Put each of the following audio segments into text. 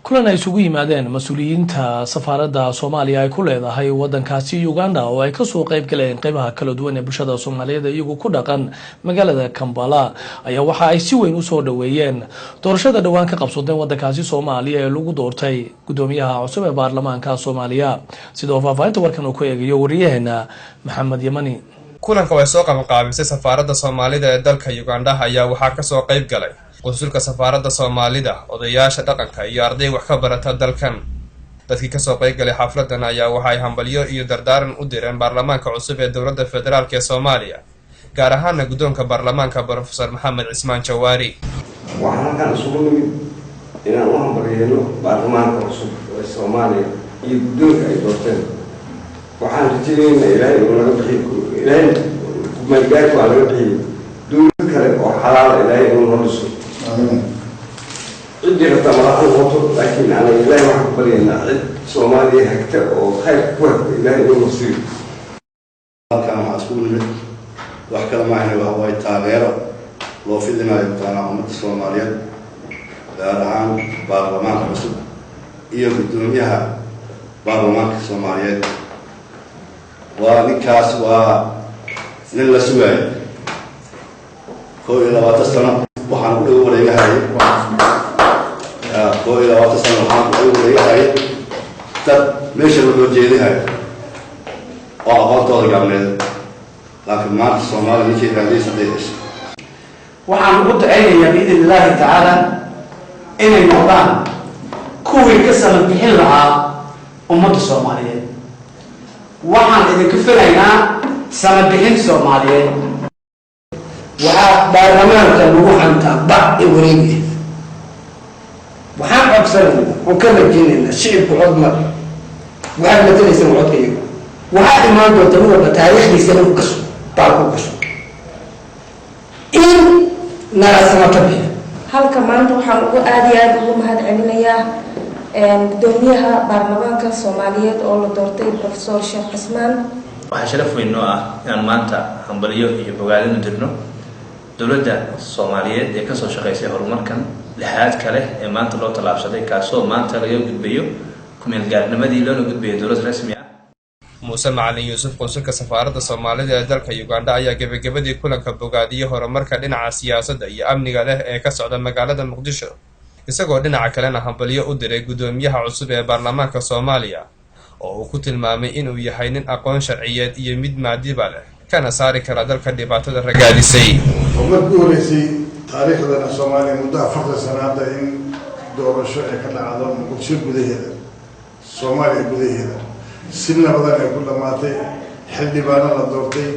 kulan ay isugu yimaadeen mas'uuliyiinta safaaradda Soomaaliya ay ku leedahay wadankaasi Uganda oo ay ka soo qayb galeen qaybaha kala duwan ee bulshada Soomaaliyeed iyagu ku dhaqan magaalada Kampala ayaa waxa ay si weyn u soo dhaweeyeen doorashada dhawaan ka qabsatay wadankaasi Soomaaliya ee lagu doortay gudoomiyaha cusub ee baarlamaanka Soomaaliya sidoo faafaynta warkan uu ku eegayo wariyaheena Maxamed Yamani. kulanka way soo qabanqaabisay safaaradda Soomaalida ee dalka Uganda ayaa waxa ka soo qayb galay qunsulka safaaradda Soomaalida odayaasha dhaqanka iyo arday wax ka barata dalkan dadkii ka soo qayb galay xafladan ayaa waxa ay hambalyo iyo dardaaran u direen baarlamaanka cusub ee dowladda federaalka ee Soomaaliya gaar ahaan gudoonka baarlamaanka Professor Maxamed Cismaan Jawaari waxaan ka isugu nimid inaan u hambalyeeno baarlamaanka cusub ee Soomaaliya iyo gudoonka ay doorteen waxaan rajaynaynaa ilaahay inuu naga bixiyo ilaahay kuma gaarto aan laga bixiyo dowlad kale oo xalaal ilaahay inuu noo dhiso عندي رتبة الوطن لكن أنا لا يحب لنا عد صومالي هكتر أو خير كويس لا يقول مصير. كان مسؤول وحكى معنا وهو يتغير لو في لنا يبتانا أمة الصومالية لأرعان برلمان مسؤول يقدميها برلمان الصومالية ونكاس ونلسوي كل إلى واتسنا وحنقول ولا هاي كل إلى واتسنا وحنقول ولا هاي تب ليش الوجود جيدي هاي وأقول طول قبل لكن ما الصومال يجي هذه سديش وحنقول عيني بإذن الله تعالى إن الموضوع كوي كسر بحلها أمة الصومالية وحن إذا كفرنا سنة بحل الصومالية وبرلمانك نروح أنت بعد وريني وحن أكثر وكمل جننا الشعب عظمة وحن مثل سنة عظمة وهذا ما نقول بتاريخ يسمى قصو تعرفوا قصو إن نرى سنة كبيرة هل كمان وحن آدي ومهد علمية قدوميها برلمانك الصومالية أو دورتي بروفيسور شيخ عثمان waxaa sharaf weyn noo ah inaan maanta hambalyo iyo bogaadin u dirno dowladda Soomaaliyeed ee ka soo shaqeysay horumarkan lixaad kale ee maanta loo talaabsaday kaasoo maanta laga gudbayo kumeel gaarnimadii loo gudbayo dowlad rasmi ah. Muuse Macalin Yuusuf qunsulka safaaradda Soomaalida ee dalka Uganda ayaa gabagabadii kulanka bogaadiyay horumarka dhinaca siyaasadda iyo amniga leh ee ka socda magaalada Muqdisho isagoo dhinaca kalena hambalyo u diray gudoomiyaha cusub ee baarlamaanka Soomaaliya oo uu ku tilmaamay inuu yahay nin aqoon sharciyeed iyo mid maadiba leh kana saari kara dalka dhibaatada ragaadisay markii horeysay taariikhda Soomaaliya muddo 40 sano hadda in doorasho ay ka dhacdo Muqdisho gudaheeda Soomaaliya gudaheeda si nabadan ay ku dhamaatay xildhibaano la doortay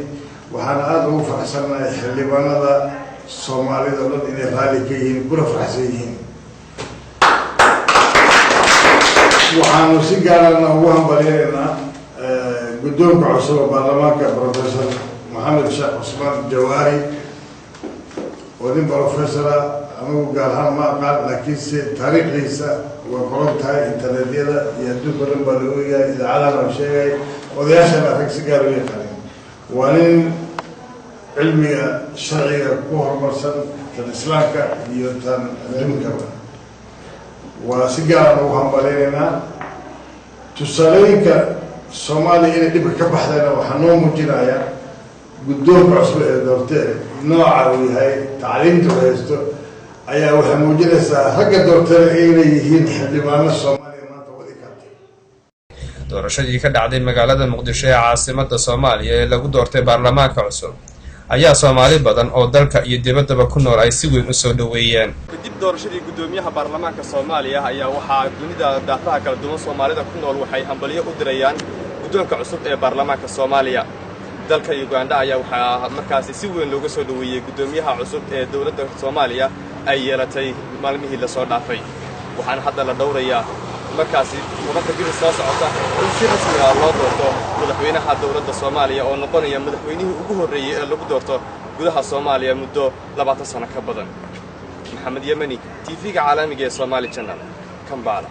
waxaan aad ugu faraxsanahay xildhibaanada Soomaalida oo inay raali ka yihiin kula faraxsan yihiin waxaanu si gaar ah ugu hambalyeynaa guddoonka cusub ee baarlamaanka Professor Maxamed Cismaan Jawaari oo nin professor anigu gaar ahaan ma aqaan laakiin si taariikhdiisa waa qoran tahay internetyada iyo adduunka dhan baa lagu yahay idaacadaha la sheegay odayaashana rag si gaar u yaqaaneen waa nin cilmiga sharciga ku horumarsan tan islaamka iyo tan adduunkaba waa si gaar ah ugu hambalyeynaa tusaalooyinka Soomaaliya inay dhib ka baxdayna waxaa noo muujinaya guddoonka cusub ee doortay nooca uu yahay tacliinta uu haysto ayaa waxay muujinaysaa ragga doortay inay yihiin xildhibaano Soomaaliya maanta wadi kartay doorashadii ka dhacday magaalada Muqdisho ee caasimadda Soomaaliya ee lagu doortay baarlamaanka cusub ayaa Soomaali badan oo dalka iyo dibadda ku nool ay si weyn u soo dhaweeyeen kadib doorashadii gudoomiyaha baarlamaanka Soomaaliya ayaa waxaa dunida daafaha kala duwan Soomaalida ku nool waxay hambalyo u dirayaan gudoonka cusub ee baarlamaanka Soomaaliya dalka Uganda ayaa waxaa markaas si weyn looga soo dhaweeyay gudoomiyaha cusub ee dawladda Soomaaliya ay yeelatay maalmihii la soo dhaafay waxaan hadda la dhowrayaa markaas waqti gidi soo socota in si rasmi ah loo doorto madaxweynaha dawladda Soomaaliya oo noqonaya madaxweynihii ugu horeeyay ee lagu doorto gudaha Soomaaliya muddo 20 sano ka badan. Maxamed Yamani TV-ga caalamiga ee Somali Channel Kampala.